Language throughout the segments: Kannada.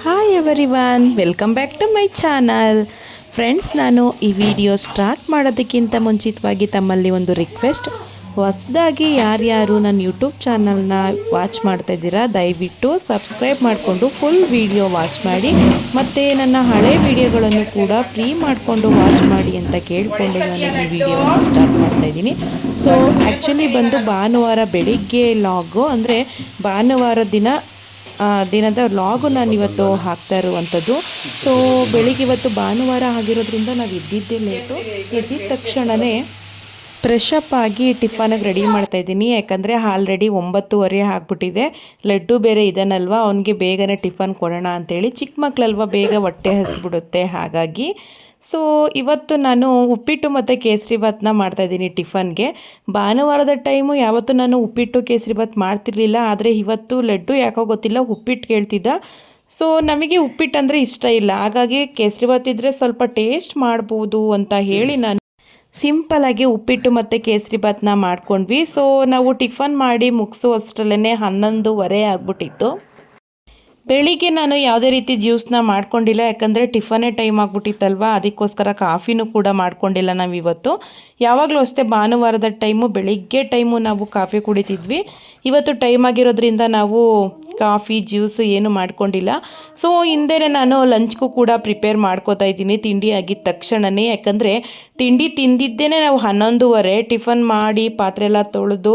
Hi everyone, welcome back to my channel. Friends, ನಾನು ಈ ವಿಡಿಯೋ ಸ್ಟಾರ್ಟ್ ಮಾಡೋದಕ್ಕಿಂತ ಮುಂಚಿತವಾಗಿ ತಮ್ಮಲ್ಲಿ ಒಂದು ರಿಕ್ವೆಸ್ಟ್. ಹೊಸದಾಗಿ ಯಾರ್ಯಾರು ನನ್ನ ಯೂಟ್ಯೂಬ್ ಚಾನಲ್ನ ವಾಚ್ ಮಾಡ್ತಾ ಇದ್ದೀರಾ, ದಯವಿಟ್ಟು ಸಬ್ಸ್ಕ್ರೈಬ್ ಮಾಡಿಕೊಂಡು ಫುಲ್ ವಿಡಿಯೋ ವಾಚ್ ಮಾಡಿ, ಮತ್ತು ನನ್ನ ಹಳೆ ವಿಡಿಯೋಗಳನ್ನು ಕೂಡ ಫ್ರೀ ಮಾಡಿಕೊಂಡು ವಾಚ್ ಮಾಡಿ ಅಂತ ಕೇಳಿಕೊಂಡು ನಾನು ಈ ವಿಡಿಯೋನ ಸ್ಟಾರ್ಟ್ ಮಾಡ್ತಾಯಿದ್ದೀನಿ. ಸೊ ಆ್ಯಕ್ಚುಲಿ ಬಂದು ಭಾನುವಾರ ಬೆಳಿಗ್ಗೆ ಲಾಗು, ಅಂದರೆ ಭಾನುವಾರ ದಿನದ ವ್ಲಾಗು ನಾನು ಇವತ್ತು ಹಾಕ್ತಾ ಇರುವಂಥದ್ದು. ಸೊ ಬೆಳಿಗ್ಗೆ ಇವತ್ತು ಭಾನುವಾರ ಆಗಿರೋದ್ರಿಂದ ನಾವು ಎದ್ದಿದ್ದೇ ಲೇಟು. ಎದ್ದಿದ ತಕ್ಷಣವೇ ಫ್ರೆಶ್ ಅಪ್ ಆಗಿ ಟಿಫನಿಗೆ ರೆಡಿ ಮಾಡ್ತಾಯಿದ್ದೀನಿ. ಯಾಕಂದರೆ ಆಲ್ರೆಡಿ 9:30 ಆಗಿಬಿಟ್ಟಿದೆ. ಲಡ್ಡು ಬೇರೆ ಇದನ್ನಲ್ವ, ಅವನಿಗೆ ಬೇಗನೆ ಟಿಫನ್ ಕೊಡೋಣ ಅಂಥೇಳಿ. ಚಿಕ್ಕ ಮಕ್ಕಳಲ್ವ, ಬೇಗ ಹೊಟ್ಟೆ ಹಸಿಬಿಡುತ್ತೆ. ಹಾಗಾಗಿ ಸೊ ಇವತ್ತು ನಾನು ಉಪ್ಪಿಟ್ಟು ಮತ್ತು ಕೇಸರಿಬಾತನ್ನ ಮಾಡ್ತಾಯಿದ್ದೀನಿ ಟಿಫನ್ಗೆ. ಭಾನುವಾರದ ಟೈಮು ಯಾವತ್ತೂ ನಾನು ಉಪ್ಪಿಟ್ಟು ಕೇಸರಿಬಾತ್ ಮಾಡ್ತಿರ್ಲಿಲ್ಲ. ಆದರೆ ಇವತ್ತು ಲಡ್ಡು ಯಾಕೋ ಗೊತ್ತಿಲ್ಲ ಉಪ್ಪಿಟ್ಟು ಕೇಳ್ತಿದ್ದ. ಸೊ ನಮಗೆ ಉಪ್ಪಿಟ್ಟು ಅಂದರೆ ಇಷ್ಟ ಇಲ್ಲ. ಹಾಗಾಗಿ ಕೇಸರಿಬಾತ್ ಇದ್ದರೆ ಸ್ವಲ್ಪ ಟೇಸ್ಟ್ ಮಾಡ್ಬೋದು ಅಂತ ಹೇಳಿ ನಾನು ಸಿಂಪಲಾಗಿ ಉಪ್ಪಿಟ್ಟು ಮತ್ತು ಕೇಸರಿಬಾತನ್ನ ಮಾಡ್ಕೊಂಡ್ವಿ. ಸೊ ನಾವು ಟಿಫನ್ ಮಾಡಿ ಮುಗಿಸೋಷ್ಟರಲ್ಲೇ 11:30 ಆಗಿಬಿಟ್ಟಿತ್ತು. ಬೆಳಿಗ್ಗೆ ನಾನು ಯಾವುದೇ ರೀತಿ ಜ್ಯೂಸನ್ನ ಮಾಡ್ಕೊಂಡಿಲ್ಲ, ಯಾಕಂದರೆ ಟಿಫನೇ ಟೈಮ್ ಆಗಿಬಿಟ್ಟಿತ್ತಲ್ವ. ಅದಕ್ಕೋಸ್ಕರ ಕಾಫಿನೂ ಕೂಡ ಮಾಡ್ಕೊಂಡಿಲ್ಲ ನಾವಿವತ್ತು. ಯಾವಾಗಲೂ ಅಷ್ಟೇ ಭಾನುವಾರದ ಬೆಳಿಗ್ಗೆ ಟೈಮು ನಾವು ಕಾಫಿ ಕುಡಿತಿದ್ವಿ. ಇವತ್ತು ಟೈಮ್ ಆಗಿರೋದ್ರಿಂದ ನಾವು ಕಾಫಿ ಜ್ಯೂಸು ಏನು ಮಾಡ್ಕೊಂಡಿಲ್ಲ. ಸೊ ಹಿಂದೆನೇ ನಾನು ಲಂಚ್ಗೂ ಕೂಡ ಪ್ರಿಪೇರ್ ಮಾಡ್ಕೋತಾ ಇದ್ದೀನಿ ತಿಂಡಿ ಆಗಿದ್ದ ತಕ್ಷಣವೇ. ಯಾಕಂದರೆ ತಿಂಡಿ ತಿಂದಿದ್ದೇ ನಾವು 11:30, ಟಿಫನ್ ಮಾಡಿ ಪಾತ್ರೆ ಎಲ್ಲ ತೊಳೆದು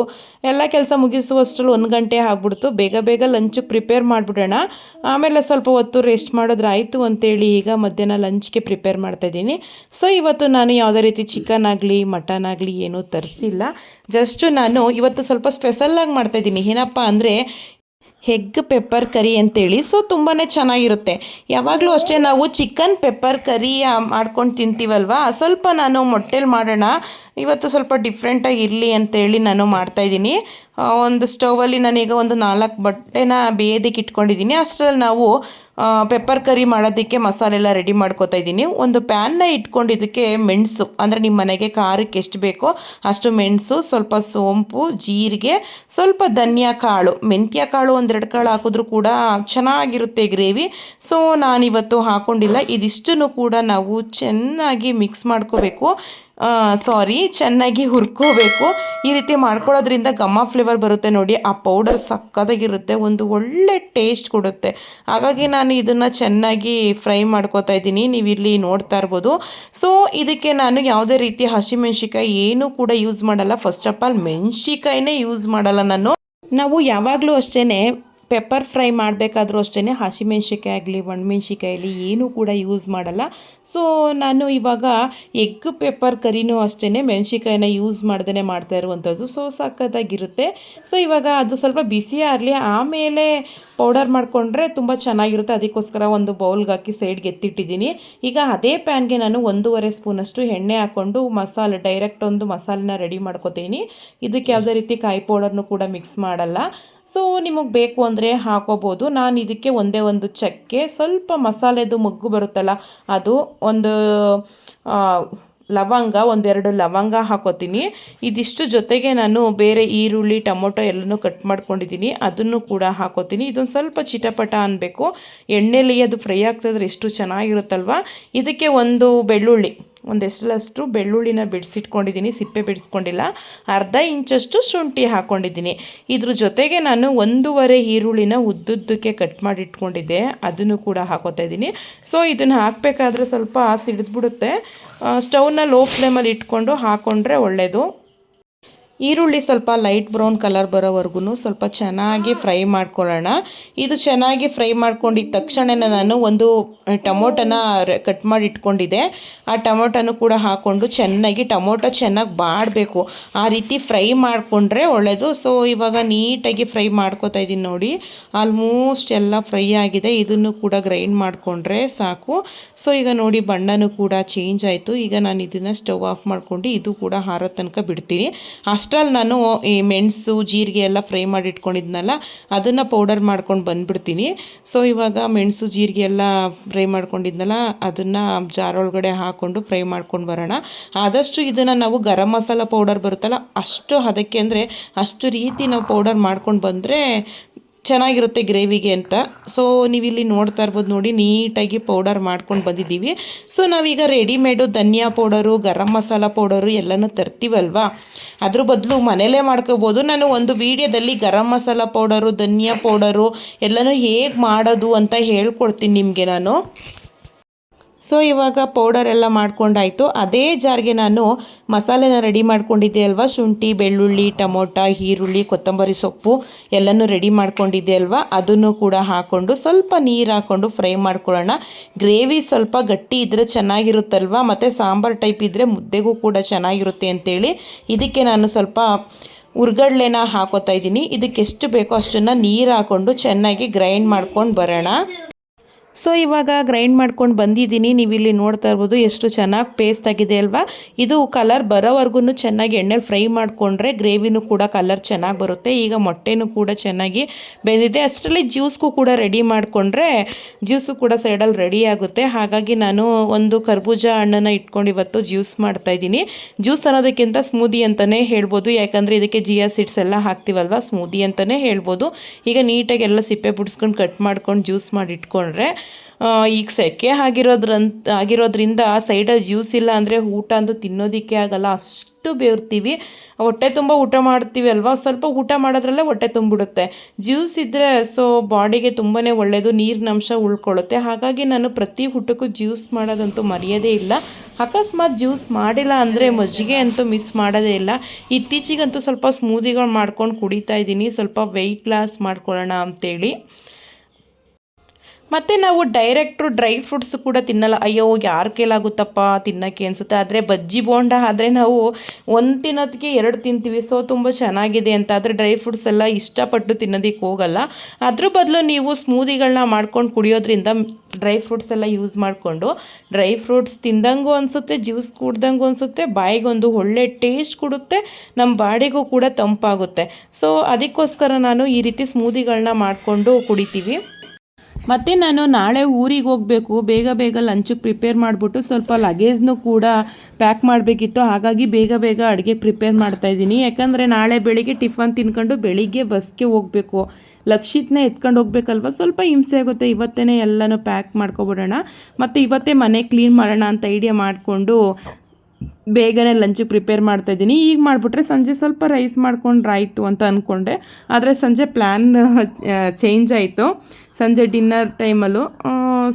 ಎಲ್ಲ ಕೆಲಸ ಮುಗಿಸುವಷ್ಟರಲ್ಲಿ 1 ಗಂಟೆ ಆಗ್ಬಿಡ್ತು. ಬೇಗ ಬೇಗ ಲಂಚಿಗೆ ಪ್ರಿಪೇರ್ ಮಾಡಿಬಿಡೋಣ, ಆಮೇಲೆ ಸ್ವಲ್ಪ ಹೊತ್ತು ರೆಸ್ಟ್ ಮಾಡಿದ್ರೆ ಆಯಿತು ಅಂತೇಳಿ ಈಗ ಮಧ್ಯಾಹ್ನ ಲಂಚ್ಗೆ ಪ್ರಿಪೇರ್ ಮಾಡ್ತಾಯಿದ್ದೀನಿ. ಸೊ ಇವತ್ತು ನಾನು ಯಾವುದೇ ರೀತಿ ಚಿಕನ್ ಆಗಲಿ ಮಟನ್ ಆಗಲಿ ಏನೂ ತರಿಸಿಲ್ಲ. ಜಸ್ಟು ನಾನು ಇವತ್ತು ಸ್ವಲ್ಪ ಸ್ಪೆಷಲ್ಲಾಗಿ ಮಾಡ್ತಾಯಿದ್ದೀನಿ. ಏನಪ್ಪ ಅಂದರೆ ಎಗ್ ಪೆಪ್ಪರ್ ಕರಿ ಅಂತೇಳಿ. ಸೊ ತುಂಬಾ ಚೆನ್ನಾಗಿರುತ್ತೆ. ಯಾವಾಗಲೂ ಅಷ್ಟೇ ನಾವು ಚಿಕನ್ ಪೆಪ್ಪರ್ ಕರಿ ಮಾಡ್ಕೊಂಡು ತಿಂತೀವಲ್ವ, ಸ್ವಲ್ಪ ನಾನು ಮೊಟ್ಟೆಲಿ ಮಾಡೋಣ ಇವತ್ತು, ಸ್ವಲ್ಪ ಡಿಫ್ರೆಂಟಾಗಿ ಇರಲಿ ಅಂತೇಳಿ ನಾನು ಮಾಡ್ತಾಯಿದ್ದೀನಿ. ಒಂದು ಸ್ಟೌವಲ್ಲಿ ನಾನೀಗ ಒಂದು 4 ಬಟ್ಟೆನ ಬೇಯೋದಕ್ಕೆ ಇಟ್ಕೊಂಡಿದ್ದೀನಿ. ಅಷ್ಟರಲ್ಲಿ ನಾವು ಪೆಪ್ಪರ್ ಕರಿ ಮಾಡೋದಕ್ಕೆ ಮಸಾಲೆ ಎಲ್ಲ ರೆಡಿ ಮಾಡ್ಕೋತಾ ಇದ್ದೀನಿ. ಒಂದು ಪ್ಯಾನ್ನ ಇಟ್ಕೊಂಡಿದ್ದಕ್ಕೆ ಮೆಣಸು, ಅಂದರೆ ನಿಮ್ಮ ಮನೆಗೆ ಖಾರಕ್ಕೆ ಎಷ್ಟು ಬೇಕೋ ಅಷ್ಟು ಮೆಣಸು, ಸ್ವಲ್ಪ ಸೋಂಪು, ಜೀರಿಗೆ, ಸ್ವಲ್ಪ ಧನಿಯಾ ಕಾಳು, ಮೆಂತ್ಯ ಕಾಳು 1-2 ಕಾಳು ಹಾಕಿದ್ರೂ ಕೂಡ ಚೆನ್ನಾಗಿರುತ್ತೆ ಗ್ರೇವಿ. ಸೊ ನಾನಿವತ್ತು ಹಾಕ್ಕೊಂಡಿಲ್ಲ. ಇದಿಷ್ಟನ್ನು ಕೂಡ ನಾವು ಚೆನ್ನಾಗಿ ಮಿಕ್ಸ್ ಮಾಡ್ಕೋಬೇಕು, ಚೆನ್ನಾಗಿ ಹುರ್ಕೋಬೇಕು. ಈ ರೀತಿ ಮಾಡ್ಕೊಳ್ಳೋದ್ರಿಂದ ಘಮ ಫ್ಲೇವರ್ ಬರುತ್ತೆ ನೋಡಿ. ಆ ಪೌಡರ್ ಸಕ್ಕತ್ತಾಗಿರುತ್ತೆ, ಒಂದು ಒಳ್ಳೆ ಟೇಸ್ಟ್ ಕೊಡುತ್ತೆ. ಹಾಗಾಗಿ ನಾನು ಇದನ್ನು ಚೆನ್ನಾಗಿ ಫ್ರೈ ಮಾಡ್ಕೋತಾ ಇದ್ದೀನಿ. ನೀವು ಇಲ್ಲಿ ನೋಡ್ತಾ ಇರ್ಬೋದು. ಸೊ ಇದಕ್ಕೆ ನಾನು ಯಾವುದೇ ರೀತಿ ಹಸಿಮೆಣ್ಸಿಕಾಯಿ ಏನೂ ಕೂಡ ಯೂಸ್ ಮಾಡಲ್ಲ. ಫಸ್ಟ್ ಆಫ್ ಆಲ್ ಮೆಣ್ಸಿಕಾಯಿನೇ ಯೂಸ್ ಮಾಡಲ್ಲ ನಾನು. ನಾವು ಯಾವಾಗಲೂ ಅಷ್ಟೇ ಪೆಪ್ಪರ್ ಫ್ರೈ ಮಾಡಬೇಕಾದ್ರೂ ಅಷ್ಟೇ ಹಸಿಮೆಣ್ಸಿಕಾಯಿ ಆಗಲಿ ಒಣಮೆಣ್ಸಿಕಾಯಿ ಆಗಲಿ ಏನೂ ಕೂಡ ಯೂಸ್ ಮಾಡಲ್ಲ. ಸೊ ನಾನು ಇವಾಗ ಎಗ್ ಪೆಪ್ಪರ್ ಕರಿನೂ ಅಷ್ಟೇ ಮೆಣ್ಸಿಕಾಯಿನ ಯೂಸ್ ಮಾಡ್ದೇ ಮಾಡ್ತಾ ಇರುವಂಥದ್ದು. ಸೊ ಸಕ್ಕತ್ತಾಗಿರುತ್ತೆ. ಸೊ ಇವಾಗ ಅದು ಸ್ವಲ್ಪ ಬಿಸಿ ಆಗಲಿ, ಆಮೇಲೆ ಪೌಡರ್ ಮಾಡಿಕೊಂಡ್ರೆ ತುಂಬ ಚೆನ್ನಾಗಿರುತ್ತೆ. ಅದಕ್ಕೋಸ್ಕರ ಒಂದು ಬೌಲ್ಗೆ ಹಾಕಿ ಸೈಡ್ಗೆ ಎತ್ತಿಟ್ಟಿದ್ದೀನಿ. ಈಗ ಅದೇ ಪ್ಯಾನ್ಗೆ ನಾನು 1.5 ಸ್ಪೂನಷ್ಟು ಎಣ್ಣೆ ಹಾಕ್ಕೊಂಡು ಡೈರೆಕ್ಟ್ ಒಂದು ಮಸಾಲೆನ ರೆಡಿ ಮಾಡ್ಕೋತೀನಿ. ಇದಕ್ಕೆ ಯಾವುದೇ ರೀತಿ ಕಾಯಿ ಪೌಡರ್ನು ಕೂಡ ಮಿಕ್ಸ್ ಮಾಡಲ್ಲ. ಸೊ ನಿಮಗೆ ಬೇಕು ಅಂದರೆ ಹಾಕೋಬೋದು. ನಾನು ಇದಕ್ಕೆ ಒಂದೇ ಒಂದು ಚಕ್ಕೆ, ಸ್ವಲ್ಪ ಮಸಾಲೆದು ಮೊಗ್ಗು ಬರುತ್ತಲ್ಲ ಅದು, ಒಂದು ಲವಂಗ, 1-2 ಲವಂಗ ಹಾಕೋತೀನಿ. ಇದಿಷ್ಟು ಜೊತೆಗೆ ನಾನು ಬೇರೆ ಈರುಳ್ಳಿ ಟೊಮೊಟೊ ಎಲ್ಲನೂ ಕಟ್ ಮಾಡ್ಕೊಂಡಿದ್ದೀನಿ, ಅದನ್ನು ಕೂಡ ಹಾಕೋತೀನಿ. ಇದೊಂದು ಸ್ವಲ್ಪ ಚಿಟಪಟ ಅನ್ನಬೇಕು. ಎಣ್ಣೆಲಿ ಅದು ಫ್ರೈ ಆಗ್ತಾಯಿದ್ರೆ ಎಷ್ಟು ಚೆನ್ನಾಗಿರುತ್ತಲ್ವ. ಇದಕ್ಕೆ ಒಂದು ಬೆಳ್ಳುಳ್ಳಿ, ಒಂದೆಷ್ಟಲಷ್ಟು ಬೆಳ್ಳುಳ್ಳಿನ ಬಿಡಿಸಿಟ್ಕೊಂಡಿದ್ದೀನಿ, ಸಿಪ್ಪೆ ಬಿಡಿಸ್ಕೊಂಡಿಲ್ಲ. ಅರ್ಧ ಇಂಚಷ್ಟು ಶುಂಠಿ ಹಾಕ್ಕೊಂಡಿದ್ದೀನಿ. ಇದ್ರ ಜೊತೆಗೆ ನಾನು 1.5 ಈರುಳ್ಳಿನ ಉದ್ದುದ್ದಕ್ಕೆ ಕಟ್ ಮಾಡಿ ಇಟ್ಕೊಂಡಿದ್ದೆ, ಅದನ್ನು ಕೂಡ ಹಾಕೋತಾ ಇದ್ದೀನಿ. ಸೊ ಇದನ್ನು ಹಾಕಬೇಕಾದ್ರೆ ಸ್ವಲ್ಪ ಸಿಡಿದ್ಬಿಡುತ್ತೆ. ಸ್ಟವ್ನ ಲೋ ಫ್ಲೇಮಲ್ಲಿ ಇಟ್ಕೊಂಡು ಹಾಕ್ಕೊಂಡ್ರೆ ಒಳ್ಳೆಯದು. ಈರುಳ್ಳಿ ಸ್ವಲ್ಪ ಲೈಟ್ ಬ್ರೌನ್ ಕಲರ್ ಬರೋವರೆಗೂ ಸ್ವಲ್ಪ ಚೆನ್ನಾಗಿ ಫ್ರೈ ಮಾಡ್ಕೊಳ್ಳೋಣ. ಇದು ಚೆನ್ನಾಗಿ ಫ್ರೈ ಮಾಡ್ಕೊಂಡಿದ್ದ ತಕ್ಷಣವೇ ನಾನು ಒಂದು ಟೊಮೊಟೊನ ಕಟ್ ಮಾಡಿ ಇಟ್ಕೊಂಡಿದ್ದೆ, ಆ ಟೊಮೊಟೊನೂ ಕೂಡ ಹಾಕ್ಕೊಂಡು ಟೊಮೊಟೊ ಚೆನ್ನಾಗಿ ಬಾಡಬೇಕು, ಆ ರೀತಿ ಫ್ರೈ ಮಾಡಿಕೊಂಡ್ರೆ ಒಳ್ಳೆಯದು. ಸೊ ಇವಾಗ ನೀಟಾಗಿ ಫ್ರೈ ಮಾಡ್ಕೋತಾ ಇದ್ದೀನಿ ನೋಡಿ. ಆಲ್ಮೋಸ್ಟ್ ಎಲ್ಲ ಫ್ರೈ ಆಗಿದೆ. ಇದನ್ನು ಕೂಡ ಗ್ರೈಂಡ್ ಮಾಡಿಕೊಂಡ್ರೆ ಸಾಕು. ಸೊ ಈಗ ನೋಡಿ ಬಣ್ಣನೂ ಕೂಡ ಚೇಂಜ್ ಆಯಿತು. ಈಗ ನಾನು ಇದನ್ನು ಸ್ಟವ್ ಆಫ್ ಮಾಡ್ಕೊಂಡು ಇದು ಕೂಡ ಹಾರೋ ತನಕ ಬಿಡ್ತೀನಿ. ಅಷ್ಟೇ ಅಷ್ಟರಲ್ಲಿ ನಾನು ಈ ಮೆಣಸು ಜೀರಿಗೆ ಎಲ್ಲ ಫ್ರೈ ಮಾಡಿ ಇಟ್ಕೊಂಡಿದ್ನಲ್ಲ ಅದನ್ನು ಪೌಡರ್ ಮಾಡ್ಕೊಂಡು ಬಂದುಬಿಡ್ತೀನಿ. ಸೊ ಇವಾಗ ಮೆಣಸು ಜೀರಿಗೆ ಎಲ್ಲ ಫ್ರೈ ಮಾಡ್ಕೊಂಡಿದ್ನಲ್ಲ ಅದನ್ನು ಜಾರೊಳಗಡೆ ಹಾಕ್ಕೊಂಡು ಫ್ರೈ ಮಾಡ್ಕೊಂಡು ಬರೋಣ. ಆದಷ್ಟು ಇದನ್ನು ನಾವು ಗರಂ ಮಸಾಲ ಪೌಡರ್ ಬರುತ್ತಲ್ಲ ಅಷ್ಟು ಅದಕ್ಕೆ ಅಂದರೆ ಅಷ್ಟು ರೀತಿ ನಾವು ಪೌಡರ್ ಮಾಡ್ಕೊಂಡು ಬಂದರೆ ಚೆನ್ನಾಗಿರುತ್ತೆ ಗ್ರೇವಿಗೆ ಅಂತ. ಸೊ ನೀವಿಲ್ಲಿ ನೋಡ್ತಾ ಇರ್ಬೋದು ನೋಡಿ, ನೀಟಾಗಿ ಪೌಡರ್ ಮಾಡ್ಕೊಂಡು ಬಂದಿದ್ದೀವಿ. ಸೊ ನಾವೀಗ ರೆಡಿಮೇಡು ಧನಿಯಾ ಪೌಡರು ಗರಂ ಮಸಾಲ ಪೌಡರು ಎಲ್ಲನೂ ತರ್ತೀವಲ್ವಾ, ಅದ್ರ ಬದಲು ಮನೇಲೇ ಮಾಡ್ಕೋಬೋದು. ನಾನು ಒಂದು ವೀಡಿಯೋದಲ್ಲಿ ಗರಂ ಮಸಾಲ ಪೌಡರು ಧನಿಯಾ ಪೌಡರು ಎಲ್ಲನೂ ಹೇಗೆ ಮಾಡೋದು ಅಂತ ಹೇಳ್ಕೊಡ್ತೀನಿ ನಿಮಗೆ ನಾನು. ಸೊ ಇವಾಗ ಪೌಡರ್ ಎಲ್ಲ ಮಾಡ್ಕೊಂಡಾಯಿತು. ಅದೇ ಜಾರ್ಗೆ ನಾನು ಮಸಾಲೆನ ರೆಡಿ ಮಾಡ್ಕೊಂಡಿದ್ದೆ ಅಲ್ವಾ, ಶುಂಠಿ ಬೆಳ್ಳುಳ್ಳಿ ಟೊಮೊಟೊ ಈರುಳ್ಳಿ ಕೊತ್ತಂಬರಿ ಸೊಪ್ಪು ಎಲ್ಲನೂ ರೆಡಿ ಮಾಡ್ಕೊಂಡಿದ್ದೆ ಅಲ್ವಾ, ಅದನ್ನು ಕೂಡ ಹಾಕ್ಕೊಂಡು ಸ್ವಲ್ಪ ನೀರು ಹಾಕ್ಕೊಂಡು ಫ್ರೈ ಮಾಡ್ಕೊಳ್ಳೋಣ. ಗ್ರೇವಿ ಸ್ವಲ್ಪ ಗಟ್ಟಿ ಇದ್ದರೆ ಚೆನ್ನಾಗಿರುತ್ತಲ್ವ, ಮತ್ತು ಸಾಂಬಾರು ಟೈಪ್ ಇದ್ದರೆ ಮುದ್ದೆಗೂ ಕೂಡ ಚೆನ್ನಾಗಿರುತ್ತೆ ಅಂತೇಳಿ ಇದಕ್ಕೆ ನಾನು ಸ್ವಲ್ಪ ಹುರ್ಗಡ್ಲೆನ ಹಾಕೋತಾ ಇದ್ದೀನಿ. ಇದಕ್ಕೆ ಎಷ್ಟು ಬೇಕೋ ಅಷ್ಟನ್ನು ನೀರು ಹಾಕ್ಕೊಂಡು ಚೆನ್ನಾಗಿ ಗ್ರೈಂಡ್ ಮಾಡ್ಕೊಂಡು ಬರೋಣ. ಸೊ ಇವಾಗ ಗ್ರೈಂಡ್ ಮಾಡ್ಕೊಂಡು ಬಂದಿದ್ದೀನಿ. ನೀವಿಲ್ಲಿ ನೋಡ್ತಾ ಇರ್ಬೋದು ಎಷ್ಟು ಚೆನ್ನಾಗಿ ಪೇಸ್ಟ್ ಆಗಿದೆ ಅಲ್ವಾ. ಇದು ಕಲರ್ ಬರೋವರೆಗೂ ಚೆನ್ನಾಗಿ ಎಣ್ಣೆಲಿ ಫ್ರೈ ಮಾಡಿಕೊಂಡ್ರೆ ಗ್ರೇವಿನೂ ಕೂಡ ಕಲರ್ ಚೆನ್ನಾಗಿ ಬರುತ್ತೆ. ಈಗ ಮೊಟ್ಟೆನೂ ಕೂಡ ಚೆನ್ನಾಗಿ ಬೆಂದಿದೆ. ಅಷ್ಟರಲ್ಲಿ ಜ್ಯೂಸ್ಗೂ ಕೂಡ ರೆಡಿ ಮಾಡಿಕೊಂಡ್ರೆ ಜ್ಯೂಸು ಕೂಡ ಸೈಡಲ್ಲಿ ರೆಡಿ ಆಗುತ್ತೆ. ಹಾಗಾಗಿ ನಾನು ಒಂದು ಕರ್ಬೂಜ ಹಣ್ಣನ್ನು ಇಟ್ಕೊಂಡು ಇವತ್ತು ಜ್ಯೂಸ್ ಮಾಡ್ತಾಯಿದ್ದೀನಿ. ಜ್ಯೂಸ್ ಅನ್ನೋದಕ್ಕಿಂತ ಸ್ಮೂದಿ ಅಂತಲೇ ಹೇಳ್ಬೋದು, ಯಾಕಂದರೆ ಇದಕ್ಕೆ ಚಿಯಾ ಸೀಡ್ಸ್ ಎಲ್ಲ ಹಾಕ್ತೀವಲ್ವ, ಸ್ಮೂದಿ ಅಂತಲೇ ಹೇಳ್ಬೋದು. ಈಗ ನೀಟಾಗಿ ಎಲ್ಲ ಸಿಪ್ಪೆ ಬಿಡಿಸ್ಕೊಂಡು ಕಟ್ ಮಾಡ್ಕೊಂಡು ಜ್ಯೂಸ್ ಮಾಡಿ ಇಟ್ಕೊಂಡ್ರೆ ಈಗ ಸೆಕೆ ಆಗಿರೋದ್ರಿಂದ ಸೈಡಲ್ಲಿ ಜ್ಯೂಸ್ ಇಲ್ಲ ಅಂದರೆ ಊಟ ಅಂತೂ ತಿನ್ನೋದಕ್ಕೆ ಆಗಲ್ಲ, ಅಷ್ಟು ಬೇರ್ತೀವಿ. ಹೊಟ್ಟೆ ತುಂಬ ಊಟ ಮಾಡ್ತೀವಿ ಅಲ್ವಾ, ಸ್ವಲ್ಪ ಊಟ ಮಾಡೋದ್ರಲ್ಲೇ ಹೊಟ್ಟೆ ತುಂಬಿಡುತ್ತೆ. ಜ್ಯೂಸ್ ಇದ್ದರೆ ಸೊ ಬಾಡಿಗೆ ತುಂಬಾ ಒಳ್ಳೆಯದು, ನೀರಿನಂಶ ಉಳ್ಕೊಳ್ಳುತ್ತೆ. ಹಾಗಾಗಿ ನಾನು ಪ್ರತಿ ಊಟಕ್ಕೂ ಜ್ಯೂಸ್ ಮಾಡೋದಂತೂ ಮರೆಯೋದೇ ಇಲ್ಲ. ಅಕಸ್ಮಾತ್ ಜ್ಯೂಸ್ ಮಾಡಿಲ್ಲ ಅಂದರೆ ಮಜ್ಜಿಗೆ ಅಂತೂ ಮಿಸ್ ಮಾಡೋದೇ ಇಲ್ಲ. ಇತ್ತೀಚೆಗಂತೂ ಸ್ವಲ್ಪ ಸ್ಮೂದಿಗಳು ಮಾಡ್ಕೊಂಡು ಕುಡಿತಾ ಇದ್ದೀನಿ, ಸ್ವಲ್ಪ ವೆಯ್ಟ್ ಲಾಸ್ ಮಾಡ್ಕೊಳ್ಳೋಣ ಅಂತೇಳಿ. ಮತ್ತು ನಾವು ಡೈರೆಕ್ಟು ಡ್ರೈ ಫ್ರೂಟ್ಸ್ ಕೂಡ ತಿನ್ನಲ್ಲ. ಅಯ್ಯೋ ಯಾರ ಕೈಲಾಗುತ್ತಪ್ಪ ತಿನ್ನೋಕ್ಕೆ ಅನಿಸುತ್ತೆ. ಆದರೆ ಬಜ್ಜಿ ಬೋಂಡ ಆದರೆ ನಾವು ಒಂದು ತಿನ್ನೋದಕ್ಕೆ 2 ತಿಂತೀವಿ. ಸೊ ತುಂಬ ಚೆನ್ನಾಗಿದೆ ಅಂತ. ಆದರೆ ಡ್ರೈ ಫ್ರೂಟ್ಸ್ ಎಲ್ಲ ಇಷ್ಟಪಟ್ಟು ತಿನ್ನೋದಕ್ಕೆ ಹೋಗಲ್ಲ. ಅದ್ರ ಬದಲು ನೀವು ಸ್ಮೂದಿಗಳನ್ನ ಮಾಡ್ಕೊಂಡು ಕುಡಿಯೋದ್ರಿಂದ ಡ್ರೈ ಫ್ರೂಟ್ಸ್ ಎಲ್ಲ ಯೂಸ್ ಮಾಡಿಕೊಂಡು ಡ್ರೈ ಫ್ರೂಟ್ಸ್ ತಿಂದಂಗೂ ಅನಿಸುತ್ತೆ, ಜ್ಯೂಸ್ ಕುಡ್ದಂಗೂ ಅನಿಸುತ್ತೆ, ಬಾಯಿಗೊಂದು ಒಳ್ಳೆ ಟೇಸ್ಟ್ ಕೊಡುತ್ತೆ, ನಮ್ಮ ಬಾಡಿಗೂ ಕೂಡ ತಂಪಾಗುತ್ತೆ. ಸೊ ಅದಕ್ಕೋಸ್ಕರ ನಾನು ಈ ರೀತಿ ಸ್ಮೂದಿಗಳನ್ನ ಮಾಡಿಕೊಂಡು ಕುಡಿತೀವಿ. ಮತ್ತು ನಾನು ನಾಳೆ ಊರಿಗೆ ಹೋಗಬೇಕು, ಬೇಗ ಲಂಚಿಗೆ ಪ್ರಿಪೇರ್ ಮಾಡಿಬಿಟ್ಟು ಸ್ವಲ್ಪ ಲಗೇಜ್ನೂ ಕೂಡ ಪ್ಯಾಕ್ ಮಾಡಬೇಕಿತ್ತು. ಹಾಗಾಗಿ ಬೇಗ ಅಡುಗೆ ಪ್ರಿಪೇರ್ ಮಾಡ್ತಾಯಿದ್ದೀನಿ. ಯಾಕಂದರೆ ನಾಳೆ ಬೆಳಿಗ್ಗೆ ಟಿಫನ್ ತಿನ್ಕೊಂಡು ಬೆಳಿಗ್ಗೆ ಬಸ್ಗೆ ಹೋಗಬೇಕು. ಲಕ್ಷಿತ್ನೇ ಎತ್ಕೊಂಡು ಹೋಗ್ಬೇಕಲ್ವ, ಸ್ವಲ್ಪ ಹಿಂಸೆ ಆಗುತ್ತೆ. ಇವತ್ತೇ ಎಲ್ಲನೂ ಪ್ಯಾಕ್ ಮಾಡ್ಕೊಬಿಡೋಣ, ಮತ್ತು ಇವತ್ತೇ ಮನೆ ಕ್ಲೀನ್ ಮಾಡೋಣ ಅಂತ ಐಡಿಯಾ ಮಾಡಿಕೊಂಡು ಬೇಗನೆ ಲಂಚಿಗೆ ಪ್ರಿಪೇರ್ ಮಾಡ್ತಾಯಿದ್ದೀನಿ. ಈಗ ಮಾಡಿಬಿಟ್ರೆ ಸಂಜೆ ಸ್ವಲ್ಪ ರೈಸ್ ಮಾಡ್ಕೊಂಡ್ರಾಯ್ತು ಅಂತ ಅಂದ್ಕೊಂಡೆ, ಆದರೆ ಸಂಜೆ ಪ್ಲ್ಯಾನ್ ಚೇಂಜ್ ಆಯಿತು ಸಂಜೆ ಡಿನ್ನರ್ ಟೈಮಲ್ಲೂ.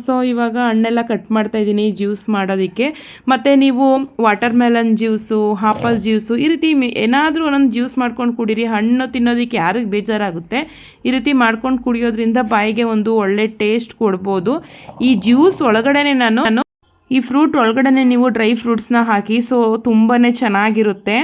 ಸೊ ಇವಾಗ ಹಣ್ಣೆಲ್ಲ ಕಟ್ ಮಾಡ್ತಾಯಿದ್ದೀನಿ ಜ್ಯೂಸ್ ಮಾಡೋದಕ್ಕೆ. ಮತ್ತು ನೀವು water melon juice, apple juice ಈ ರೀತಿ ಏನಾದರೂ ಒಂದೊಂದು ಜ್ಯೂಸ್ ಮಾಡ್ಕೊಂಡು ಕುಡೀರಿ. ಹಣ್ಣು ತಿನ್ನೋದಕ್ಕೆ ಯಾರಿಗೆ ಬೇಜಾರಾಗುತ್ತೆ, ಈ ರೀತಿ ಮಾಡ್ಕೊಂಡು ಕುಡಿಯೋದ್ರಿಂದ ಬಾಯಿಗೆ ಒಂದು ಒಳ್ಳೆ ಟೇಸ್ಟ್ ಕೊಡ್ಬೋದು. ಈ ಜ್ಯೂಸ್ ಒಳಗಡೆ ನಾನು ಈ ಫ್ರೂಟ್ ಒಳಗಡೆ ನೀವು ಡ್ರೈ ಫ್ರೂಟ್ಸ್ನ ಹಾಕಿ, ಸೊ ತುಂಬಾ ಚೆನ್ನಾಗಿರುತ್ತೆ.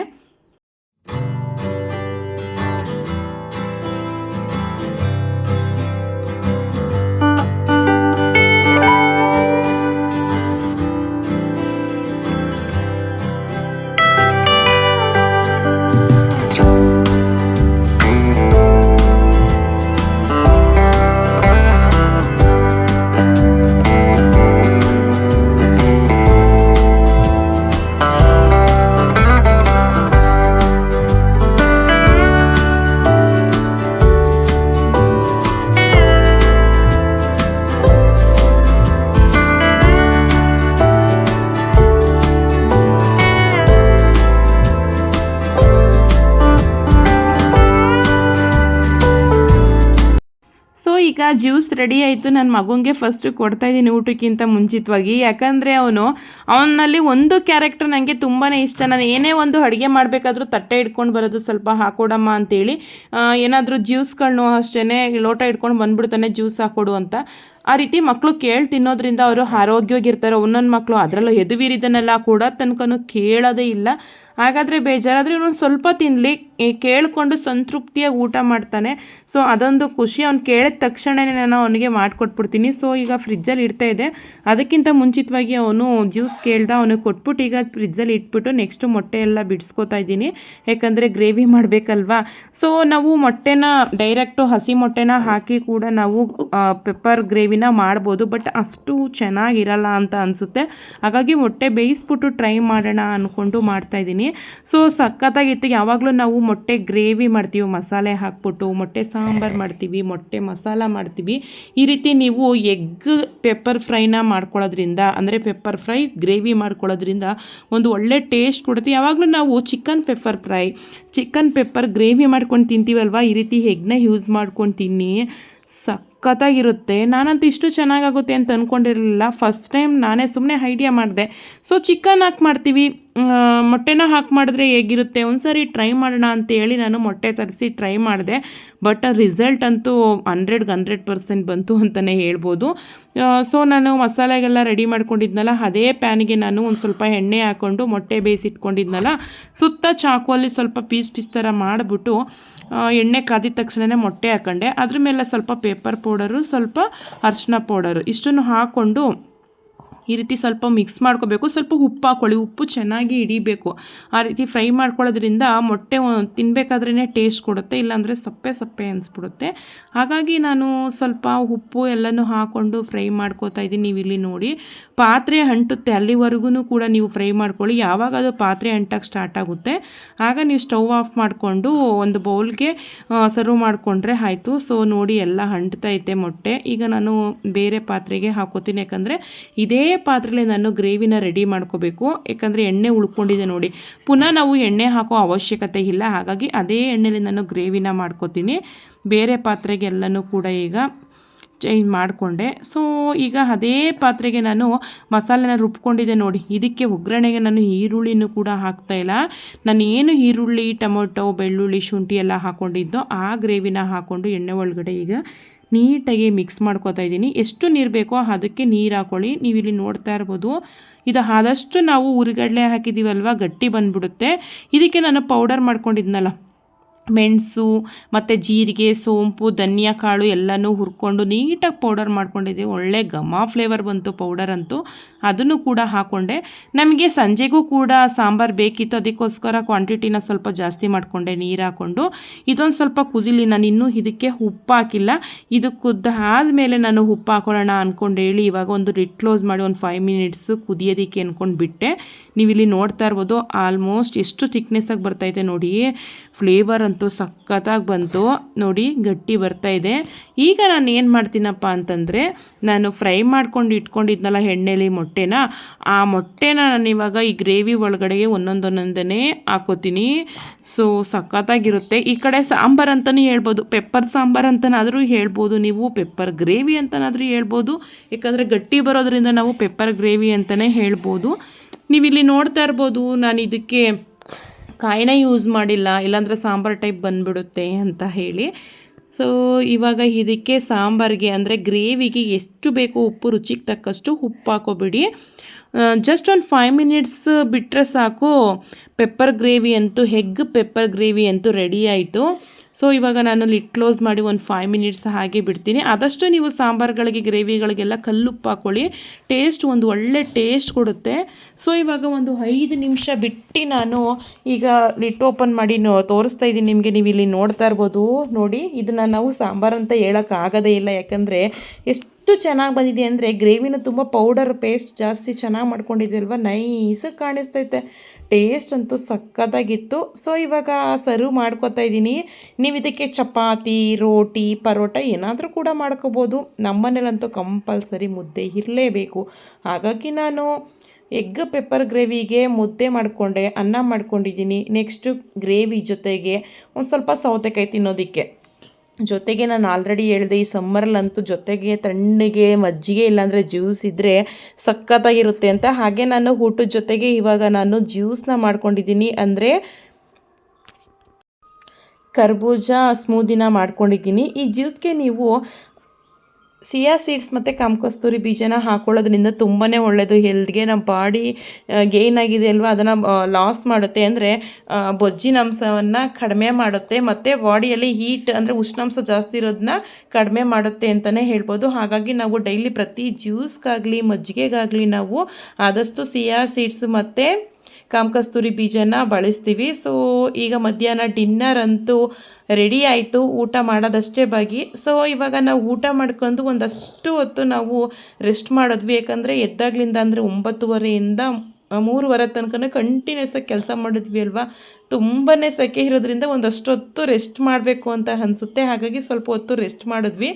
ಈಗ ಜ್ಯೂಸ್ ರೆಡಿ ಆಯಿತು. ನನ್ನ ಮಗುಂಗೆ ಫಸ್ಟ್ ಕೊಡ್ತಾಯಿದ್ದೀನಿ ಊಟಕ್ಕಿಂತ ಮುಂಚಿತವಾಗಿ. ಯಾಕಂದರೆ ಅವನಲ್ಲಿ ಒಂದು ಕ್ಯಾರೆಕ್ಟರ್ ನನಗೆ ತುಂಬಾ ಇಷ್ಟ. ನಾನು ಏನೇ ಒಂದು ಅಡುಗೆ ಮಾಡಬೇಕಾದ್ರೂ ತಟ್ಟೆ ಇಟ್ಕೊಂಡು ಬರೋದು, ಸ್ವಲ್ಪ ಹಾಕೊಡಮ್ಮ ಅಂತೇಳಿ. ಏನಾದರೂ ಜ್ಯೂಸ್ಗಳನ್ನೂ ಅಷ್ಟೇ ಲೋಟ ಇಟ್ಕೊಂಡು ಬಂದ್ಬಿಡ್ತಾನೆ ಜ್ಯೂಸ್ ಹಾಕೊಡು ಅಂತ. ಆ ರೀತಿ ಮಕ್ಕಳು ಕೇಳಿ ತಿನ್ನೋದ್ರಿಂದ ಅವರು ಆರೋಗ್ಯವಾಗಿರ್ತಾರೆ. ಒಂದೊಂದು ಮಕ್ಕಳು ಅದರಲ್ಲೂ ಎದುವೀರಿದನ್ನೆಲ್ಲ ಕೂಡ ತನಕನೂ ಕೇಳೋದೇ ಇಲ್ಲ. ಹಾಗಾದರೆ ಬೇಜಾರಾದರೆ ಇನ್ನೊಂದು ಸ್ವಲ್ಪ ತಿನ್ನಲಿ, ಕೇಳಿಕೊಂಡು ಸಂತೃಪ್ತಿಯಾಗಿ ಊಟ ಮಾಡ್ತಾನೆ. ಸೊ ಅದೊಂದು ಖುಷಿ. ಅವ್ನು ಕೇಳಿದ ತಕ್ಷಣವೇ ನಾನು ಅವನಿಗೆ ಮಾಡಿಕೊಟ್ಬಿಡ್ತೀನಿ. ಸೊ ಈಗ ಫ್ರಿಜ್ಜಲ್ಲಿ ಇಡ್ತಾ ಇದೆ. ಅದಕ್ಕಿಂತ ಮುಂಚಿತವಾಗಿ ಅವನು ಜ್ಯೂಸ್ ಕೇಳ್ದ, ಅವನಿಗೆ ಕೊಟ್ಬಿಟ್ಟು ಈಗ ಫ್ರಿಜ್ಜಲ್ಲಿ ಇಟ್ಬಿಟ್ಟು ನೆಕ್ಸ್ಟು ಮೊಟ್ಟೆ ಎಲ್ಲ ಬಿಡಿಸ್ಕೊತಾ ಇದ್ದೀನಿ. ಯಾಕಂದರೆ ಗ್ರೇವಿ ಮಾಡಬೇಕಲ್ವಾ. ಸೊ ನಾವು ಮೊಟ್ಟೆನ ಡೈರೆಕ್ಟು ಹಸಿ ಮೊಟ್ಟೆನ ಹಾಕಿ ಕೂಡ ನಾವು ಪೆಪ್ಪರ್ ಗ್ರೇವಿನ ಮಾಡ್ಬೋದು, ಬಟ್ ಅಷ್ಟು ಚೆನ್ನಾಗಿರಲ್ಲ ಅಂತ ಅನಿಸುತ್ತೆ. ಹಾಗಾಗಿ ಮೊಟ್ಟೆ ಬೇಯಿಸ್ಬಿಟ್ಟು ಟ್ರೈ ಮಾಡೋಣ ಅಂದ್ಕೊಂಡು ಮಾಡ್ತಾಯಿದ್ದೀನಿ. ಸೊ ಸಖತ್ತಾಗಿತ್ತು. ಯಾವಾಗಲೂ ನಾವು ಮೊಟ್ಟೆ ಗ್ರೇವಿ ಮಾಡ್ತೀವಿ, ಮಸಾಲೆ ಹಾಕ್ಬಿಟ್ಟು ಮೊಟ್ಟೆ ಸಾಂಬಾರು ಮಾಡ್ತೀವಿ, ಮೊಟ್ಟೆ ಮಸಾಲ ಮಾಡ್ತೀವಿ. ಈ ರೀತಿ ನೀವು ಎಗ್ ಪೆಪ್ಪರ್ ಫ್ರೈನ ಮಾಡ್ಕೊಳ್ಳೋದ್ರಿಂದ, ಅಂದರೆ ಪೆಪ್ಪರ್ ಫ್ರೈ ಗ್ರೇವಿ ಮಾಡ್ಕೊಳ್ಳೋದ್ರಿಂದ ಒಂದು ಒಳ್ಳೆ ಟೇಸ್ಟ್ ಕೊಡುತ್ತೆ. ಯಾವಾಗಲೂ ನಾವು chicken pepper fry, chicken pepper gravy ಮಾಡ್ಕೊಂಡು ತಿಂತೀವಲ್ವ, ಈ ರೀತಿ ಎಗ್ನ ಯೂಸ್ ಮಾಡ್ಕೊಂಡು ತಿನ್ನಿ, ಸಖತ್ತಾಗಿರುತ್ತೆ. ನಾನಂತೂ ಇಷ್ಟು ಚೆನ್ನಾಗಾಗುತ್ತೆ ಅಂತ ಅಂದ್ಕೊಂಡಿರಲಿಲ್ಲ. ಫಸ್ಟ್ ಟೈಮ್ ನಾನೇ ಸುಮ್ಮನೆ ಐಡಿಯಾ ಮಾಡಿದೆ. ಸೊ ಚಿಕನ್ ಹಾಕಿ ಮಾಡ್ತೀವಿ, ಮೊಟ್ಟೆನ ಹಾಕಿ ಮಾಡಿದ್ರೆ ಹೇಗಿರುತ್ತೆ, ಒಂದು ಸಾರಿ ಟ್ರೈ ಮಾಡೋಣ ಅಂತೇಳಿ ನಾನು ಮೊಟ್ಟೆ ತರಿಸಿ ಟ್ರೈ ಮಾಡಿದೆ. ಬಟ್ ರಿಸಲ್ಟ್ ಅಂತೂ 100% ಬಂತು ಅಂತಲೇ ಹೇಳ್ಬೋದು. ಸೊ ನಾನು ಮಸಾಲೆಗೆಲ್ಲ ರೆಡಿ ಮಾಡ್ಕೊಂಡಿದ್ನಲ್ಲ, ಅದೇ ಪ್ಯಾನಿಗೆ ನಾನು ಒಂದು ಸ್ವಲ್ಪ ಎಣ್ಣೆ ಹಾಕ್ಕೊಂಡು ಮೊಟ್ಟೆ ಬೇಯಿಸಿಟ್ಕೊಂಡಿದ್ನಲ್ಲ, ಸುತ್ತ ಚಾಕುವಲ್ಲಿ ಸ್ವಲ್ಪ ಪೀಸ್ ಥರ ಮಾಡಿಬಿಟ್ಟು ಎಣ್ಣೆ ಕಾದಿದ ತಕ್ಷಣವೇ ಮೊಟ್ಟೆ ಹಾಕೊಂಡೆ. ಅದ್ರ ಮೇಲೆ ಸ್ವಲ್ಪ ಪೇಪರ್ ಪೌಡರು, ಸ್ವಲ್ಪ ಅರಿಶಿನ ಪೌಡರು ಇಷ್ಟನ್ನು ಹಾಕ್ಕೊಂಡು ಈ ರೀತಿ ಸ್ವಲ್ಪ ಮಿಕ್ಸ್ ಮಾಡ್ಕೋಬೇಕು. ಸ್ವಲ್ಪ ಉಪ್ಪು ಹಾಕ್ಕೊಳ್ಳಿ, ಉಪ್ಪು ಚೆನ್ನಾಗಿ ಹಿಡಿಬೇಕು. ಆ ರೀತಿ ಫ್ರೈ ಮಾಡ್ಕೊಳ್ಳೋದ್ರಿಂದ ಮೊಟ್ಟೆ ತಿನ್ನಬೇಕಾದ್ರೇ ಟೇಸ್ಟ್ ಕೊಡುತ್ತೆ, ಇಲ್ಲಾಂದರೆ ಸಪ್ಪೆ ಅನಿಸ್ಬಿಡುತ್ತೆ. ಹಾಗಾಗಿ ನಾನು ಸ್ವಲ್ಪ ಉಪ್ಪು ಎಲ್ಲನೂ ಹಾಕ್ಕೊಂಡು ಫ್ರೈ ಮಾಡ್ಕೋತಾ ಇದ್ದೀನಿ. ನೀವು ಇಲ್ಲಿ ನೋಡಿ ಪಾತ್ರೆ ಅಂಟುತ್ತೆ, ಅಲ್ಲಿವರೆಗೂ ಕೂಡ ನೀವು ಫ್ರೈ ಮಾಡ್ಕೊಳ್ಳಿ. ಯಾವಾಗ ಅದು ಪಾತ್ರೆ ಅಂಟಕ್ಕೆ ಸ್ಟಾರ್ಟ್ ಆಗುತ್ತೆ ಆಗ ನೀವು ಸ್ಟವ್ ಆಫ್ ಮಾಡಿಕೊಂಡು ಒಂದು ಬೌಲ್ಗೆ ಸರ್ವ್ ಮಾಡಿಕೊಂಡ್ರೆ ಆಯಿತು. ಸೊ ನೋಡಿ ಎಲ್ಲ ಅಂಟ್ತೈತೆ ಮೊಟ್ಟೆ. ಈಗ ನಾನು ಬೇರೆ ಪಾತ್ರೆಗೆ ಹಾಕೋತೀನಿ, ಯಾಕಂದರೆ ಇದೇ ಪಾತ್ರೆಯಲ್ಲಿ ನಾನು ಗ್ರೇವಿನ ರೆಡಿ ಮಾಡ್ಕೋಬೇಕು. ಯಾಕಂದರೆ ಎಣ್ಣೆ ಉಳ್ಕೊಂಡಿದೆ ನೋಡಿ, ಪುನಃ ನಾವು ಎಣ್ಣೆ ಹಾಕೋ ಅವಶ್ಯಕತೆ ಇಲ್ಲ. ಹಾಗಾಗಿ ಅದೇ ಎಣ್ಣೆಯಲ್ಲಿ ನಾನು ಗ್ರೇವಿನ ಮಾಡ್ಕೋತೀನಿ. ಬೇರೆ ಪಾತ್ರೆಗೆ ಎಲ್ಲನೂ ಕೂಡ ಈಗ ಚೇಂಜ್ ಮಾಡಿಕೊಂಡೆ. ಸೊ ಈಗ ಅದೇ ಪಾತ್ರೆಗೆ ನಾನು ಮಸಾಲೆನ ರುಬ್ಕೊಂಡಿದ್ದೆ ನೋಡಿ, ಇದಕ್ಕೆ ಒಗ್ಗರಣೆಗೆ ನಾನು ಈರುಳ್ಳಿನೂ ಕೂಡ ಹಾಕ್ತಾಯಿಲ್ಲ. ನಾನು ಏನು ಈರುಳ್ಳಿ, ಟೊಮೊಟೊ, ಬೆಳ್ಳುಳ್ಳಿ, ಶುಂಠಿ ಎಲ್ಲ ಹಾಕ್ಕೊಂಡಿದ್ದೋ ಆ ಗ್ರೇವಿನ ಹಾಕ್ಕೊಂಡು ಎಣ್ಣೆ ಒಳಗಡೆ ಈಗ ನೀಟಾಗಿ ಮಿಕ್ಸ್ ಮಾಡ್ಕೋತಾ ಇದ್ದೀನಿ. ಎಷ್ಟು ನೀರು ಬೇಕೋ ಅದಕ್ಕೆ ನೀರು ಹಾಕ್ಕೊಳ್ಳಿ. ನೀವು ಇಲ್ಲಿ ನೋಡ್ತಾ ಇರ್ಬೋದು, ಇದು ಆದಷ್ಟು ನಾವು ಹುರಿಗಡಲೆ ಹಾಕಿದ್ದೀವಲ್ವ, ಗಟ್ಟಿ ಬಂದುಬಿಡುತ್ತೆ. ಇದಕ್ಕೆ ನಾನು ಪೌಡರ್ ಮಾಡ್ಕೊಂಡಿದ್ನಲ್ಲ, ಮೆಣಸು ಮತ್ತು ಜೀರಿಗೆ, ಸೋಂಪು, ಧನಿಯಾ ಕಾಳು ಎಲ್ಲನೂ ಹುರ್ಕೊಂಡು ನೀಟಾಗಿ ಪೌಡರ್ ಮಾಡ್ಕೊಂಡಿದ್ದೆ. ಒಳ್ಳೆ ಘಮ ಫ್ಲೇವರ್ ಬಂತು ಪೌಡರ್ ಅಂತೂ. ಅದನ್ನು ಕೂಡ ಹಾಕ್ಕೊಂಡೆ. ನಮಗೆ ಸಂಜೆಗೂ ಕೂಡ ಸಾಂಬಾರು ಬೇಕಿತ್ತು, ಅದಕ್ಕೋಸ್ಕರ ಕ್ವಾಂಟಿಟಿನ ಸ್ವಲ್ಪ ಜಾಸ್ತಿ ಮಾಡಿಕೊಂಡೆ ನೀರು ಹಾಕ್ಕೊಂಡು. ಇದೊಂದು ಸ್ವಲ್ಪ ಕುದಿಲಿ, ನಾನು ಇನ್ನೂ ಇದಕ್ಕೆ ಉಪ್ಪು ಹಾಕಿಲ್ಲ. ಇದು ಆದಮೇಲೆ ನಾನು ಉಪ್ಪು ಹಾಕೊಳ್ಳೋಣ ಅಂದ್ಕೊಂಡು ಹೇಳಿ ಇವಾಗ ಒಂದು ಲಿಡ್ ಕ್ಲೋಸ್ ಮಾಡಿ ಒಂದು 5 ಮಿನಿಟ್ಸ್ ಕುದಿಯೋದಕ್ಕೆ ಅಂದ್ಕೊಂಡು ಬಿಟ್ಟೆ. ನೀವು ಇಲ್ಲಿ ನೋಡ್ತಾ ಇರ್ಬೋದು ಆಲ್ಮೋಸ್ಟ್ ಎಷ್ಟು ಥಿಕ್ನೆಸ್ಸಾಗಿ ಬರ್ತೈತೆ ನೋಡಿ. ಫ್ಲೇವರ್ ಅಂತೂ ಸಖತ್ತಾಗಿ ಬಂತು ನೋಡಿ, ಗಟ್ಟಿ ಬರ್ತಾಯಿದೆ. ಈಗ ನಾನು ಏನು ಮಾಡ್ತೀನಪ್ಪ ಅಂತಂದರೆ, ನಾನು ಫ್ರೈ ಮಾಡ್ಕೊಂಡು ಇಟ್ಕೊಂಡಿದ್ನಲ್ಲ ಎಣ್ಣೆಲಿ ಮೊಟ್ಟೆನ, ಆ ಮೊಟ್ಟೆನ ನಾನು ಇವಾಗ ಈ ಗ್ರೇವಿ ಒಳಗಡೆಗೆ ಒಂದೊಂದನೇ ಹಾಕೋತೀನಿ. ಸೊ ಸಖತ್ತಾಗಿರುತ್ತೆ. ಈ ಕಡೆ ಸಾಂಬಾರು ಅಂತಲೂ ಹೇಳ್ಬೋದು, ಪೆಪ್ಪರ್ ಸಾಂಬಾರು ಅಂತನಾದರೂ ಹೇಳ್ಬೋದು, ನೀವು ಪೆಪ್ಪರ್ ಗ್ರೇವಿ ಅಂತನಾದರೂ ಹೇಳ್ಬೋದು. ಯಾಕಂದರೆ ಗಟ್ಟಿ ಬರೋದ್ರಿಂದ ನಾವು ಪೆಪ್ಪರ್ ಗ್ರೇವಿ ಅಂತಲೇ ಹೇಳ್ಬೋದು. ನೀವಿಲ್ಲಿ ನೋಡ್ತಾ ಇರ್ಬೋದು, ನಾನು ಇದಕ್ಕೆ ಕಾಯಿನ ಯೂಸ್ ಮಾಡಿಲ್ಲ, ಇಲ್ಲಾಂದರೆ ಸಾಂಬಾರು ಟೈಪ್ ಬಂದುಬಿಡುತ್ತೆ ಅಂತ ಹೇಳಿ. ಸೊ ಇವಾಗ ಇದಕ್ಕೆ ಸಾಂಬಾರಿಗೆ ಅಂದರೆ ಗ್ರೇವಿಗೆ ಎಷ್ಟು ಬೇಕೋ ಉಪ್ಪು, ರುಚಿಗೆ ತಕ್ಕಷ್ಟು ಉಪ್ಪು ಹಾಕೋಬಿಡಿ. ಜಸ್ಟ್ ಒಂದು 5 ಮಿನಿಟ್ಸ್ ಬಿಟ್ಟರೆ ಸಾಕು, ಪೆಪ್ಪರ್ ಗ್ರೇವಿ ಅಂತೂ, ಎಗ್ ಪೆಪ್ಪರ್ ಗ್ರೇವಿ ಅಂತೂ ರೆಡಿ ಆಯಿತು. ಸೊ ಇವಾಗ ನಾನು ಲಿಡ್ ಕ್ಲೋಸ್ ಮಾಡಿ ಒಂದು 5 ಮಿನಿಟ್ಸ್ ಹಾಗೆ ಬಿಡ್ತೀನಿ. ಆದಷ್ಟು ನೀವು ಸಾಂಬಾರುಗಳಿಗೆ, ಗ್ರೇವಿಗಳಿಗೆಲ್ಲ ಕಲ್ಲುಪ್ಪು ಹಾಕ್ಕೊಳ್ಳಿ, ಟೇಸ್ಟ್ ಒಂದು ಒಳ್ಳೆ ಟೇಸ್ಟ್ ಕೊಡುತ್ತೆ. ಸೊ ಇವಾಗ ಒಂದು 5 ನಿಮಿಷ ಬಿಟ್ಟು ನಾನು ಈಗ ಲಿಡ್ ಓಪನ್ ಮಾಡಿ ತೋರಿಸ್ತಾ ಇದ್ದೀನಿ ನಿಮಗೆ. ನೀವು ಇಲ್ಲಿ ನೋಡ್ತಾ ಇರ್ಬೋದು ನೋಡಿ, ಇದನ್ನು ನಾವು ಸಾಂಬಾರು ಅಂತ ಹೇಳೋಕ್ಕಾಗೋದೇ ಇಲ್ಲ, ಯಾಕಂದರೆ ಎಷ್ಟು ಚೆನ್ನಾಗಿ ಬಂದಿದೆ ಅಂದರೆ ಗ್ರೇವಿನ ತುಂಬ ಪೌಡರ್ ಪೇಸ್ಟ್ ಜಾಸ್ತಿ ಚೆನ್ನಾಗಿ ಮಾಡ್ಕೊಂಡಿದೆ ಅಲ್ವಾ, ನೈಸಾಗಿ ಕಾಣಿಸ್ತೈತೆ. ಟೇಸ್ಟ್ ಅಂತೂ ಸಕ್ಕತ್ತಾಗಿತ್ತು. ಸೊ ಇವಾಗ ಸರ್ವ್ ಮಾಡ್ಕೊತಾ ಇದ್ದೀನಿ. ನೀವು ಇದಕ್ಕೆ ಚಪಾತಿ, ರೋಟಿ, ಪರೋಟ ಏನಾದರೂ ಕೂಡ ಮಾಡ್ಕೋಬೋದು. ನಮ್ಮನೇಲಂತೂ ಕಂಪಲ್ಸರಿ ಮುದ್ದೆ ಇರಲೇಬೇಕು. ಹಾಗಾಗಿ ನಾನು ಎಗ್ ಪೆಪ್ಪರ್ ಗ್ರೇವಿಗೆ ಮುದ್ದೆ ಮಾಡಿಕೊಂಡೆ, ಅನ್ನ ಮಾಡ್ಕೊಂಡಿದ್ದೀನಿ. ನೆಕ್ಸ್ಟು ಗ್ರೇವಿ ಜೊತೆಗೆ ಒಂದು ಸ್ವಲ್ಪ ಸೌತೆಕಾಯಿ ತಿನ್ನೋದಕ್ಕೆ. ಜೊತೆಗೆ ನಾನು ಆಲ್ರೆಡಿ ಹೇಳಿದೆ, ಈ ಸಮ್ಮರಲ್ಲಂತೂ ಜೊತೆಗೆ ತಣ್ಣಗೆ ಮಜ್ಜಿಗೆ ಇಲ್ಲಾಂದರೆ ಜ್ಯೂಸ್ ಇದ್ದರೆ ಸಖತ್ತಾಗಿರುತ್ತೆ ಅಂತ. ಹಾಗೆ ನಾನು ಊಟದ ಜೊತೆಗೆ ಇವಾಗ ನಾನು ಜ್ಯೂಸನ್ನ ಮಾಡ್ಕೊಂಡಿದ್ದೀನಿ, ಅಂದರೆ ಕರ್ಬೂಜ ಸ್ಮೂದಿನ ಮಾಡ್ಕೊಂಡಿದ್ದೀನಿ. ಈ ಜ್ಯೂಸ್ಗೆ ನೀವು ಸಿಯಾ ಸೀಡ್ಸ್ ಮತ್ತು ಕಾಮಕಸ್ತೂರಿ ಬೀಜನ ಹಾಕೊಳ್ಳೋದ್ರಿಂದ ತುಂಬಾ ಒಳ್ಳೆಯದು ಹೆಲ್ತ್ಗೆ. ನಮ್ಮ ಬಾಡಿ ಗೇನ್ ಆಗಿದೆ ಅಲ್ವಾ, ಅದನ್ನು ಲಾಸ್ ಮಾಡುತ್ತೆ, ಅಂದರೆ ಬೊಜ್ಜಿನ ಅಂಶವನ್ನು ಕಡಿಮೆ ಮಾಡುತ್ತೆ, ಮತ್ತು ಬಾಡಿಯಲ್ಲಿ ಹೀಟ್ ಅಂದರೆ ಉಷ್ಣಾಂಶ ಜಾಸ್ತಿ ಇರೋದನ್ನ ಕಡಿಮೆ ಮಾಡುತ್ತೆ ಅಂತಲೇ ಹೇಳ್ಬೋದು. ಹಾಗಾಗಿ ನಾವು ಡೈಲಿ ಪ್ರತಿ ಜ್ಯೂಸ್ಗಾಗಲಿ ಮಜ್ಜಿಗೆಗಾಗಲಿ ನಾವು ಆದಷ್ಟು ಸಿಯಾ ಸೀಡ್ಸ್ ಮತ್ತು ಕಾಮಕಸ್ತೂರಿ ಬೀಜನ ಬಳಸ್ತೀವಿ. ಸೊ ಈಗ ಮಧ್ಯಾಹ್ನ ಡಿನ್ನರ್ ಅಂತೂ ರೆಡಿ ಆಯಿತು, ಊಟ ಮಾಡೋದಷ್ಟೇ ಬಾಗಿ. ಸೊ ಇವಾಗ ನಾವು ಊಟ ಮಾಡ್ಕೊಂಡು ಒಂದಷ್ಟು ಹೊತ್ತು ನಾವು ರೆಸ್ಟ್ ಮಾಡಿದ್ವಿ. ಯಾಕಂದರೆ ಎದ್ದಾಗ್ಲಿಂದ ಅಂದರೆ 9:30ಯಿಂದ 3:30 ತನಕ ಕಂಟಿನ್ಯೂಸ್ ಆಗಿ ಕೆಲಸ ಮಾಡಿದ್ವಿ ಅಲ್ವಾ, ತುಂಬಾ ಸೆಕೆ ಇರೋದ್ರಿಂದ ಒಂದಷ್ಟು ಹೊತ್ತು ರೆಸ್ಟ್ ಮಾಡಬೇಕು ಅಂತ ಅನಿಸುತ್ತೆ. ಹಾಗಾಗಿ ಸ್ವಲ್ಪ ಹೊತ್ತು ರೆಸ್ಟ್ ಮಾಡಿದ್ವಿ.